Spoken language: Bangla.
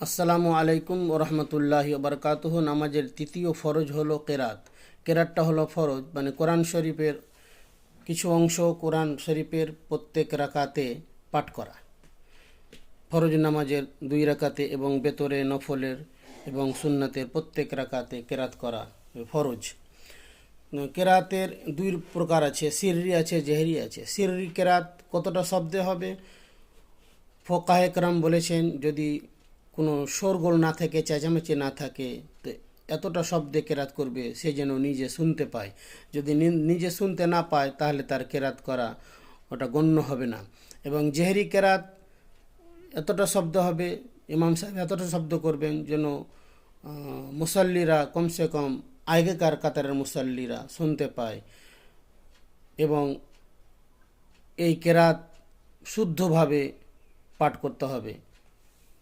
আসসালামু আলাইকুম ওরহমতুল্লাহি ওবরকাতুহু। নামাজের তৃতীয় ফরজ হলো কেরাত। কেরাতটা হলো ফরজ, মানে কোরআন শরীফের কিছু অংশ কোরআন শরীফের প্রত্যেক রাকাতে পাঠ করা। ফরজ নামাজের 2 রাকাতে এবং বেতরে নফলের এবং সুন্নাতের প্রত্যেক রাকাতে কেরাত করা ফরজ। কেরাতের 2 প্রকার আছে, সিররি আছে, জেহরি আছে। সিররি কেরাত কতটা শব্দে হবে? ফোকাহে কেরাম বলেছেন, যদি কোনো শোরগোল না থাকে, চেঁচামেচি না থাকে, তো এতটা শব্দে কেরাত করবে সে যেন নিজে শুনতে পায়। যদি নিজে শুনতে না পায় তাহলে তার কেরাত করা ওটা গণ্য হবে না। এবং জেহরি কেরাত এতটা শব্দ হবে, ইমাম সাহেব এতটা শব্দ করবেন যেন মুসল্লিরা কমসে কম আগেকার কাতারের মুসল্লিরা শুনতে পায়। এবং এই কেরাত শুদ্ধভাবে পাঠ করতে হবে।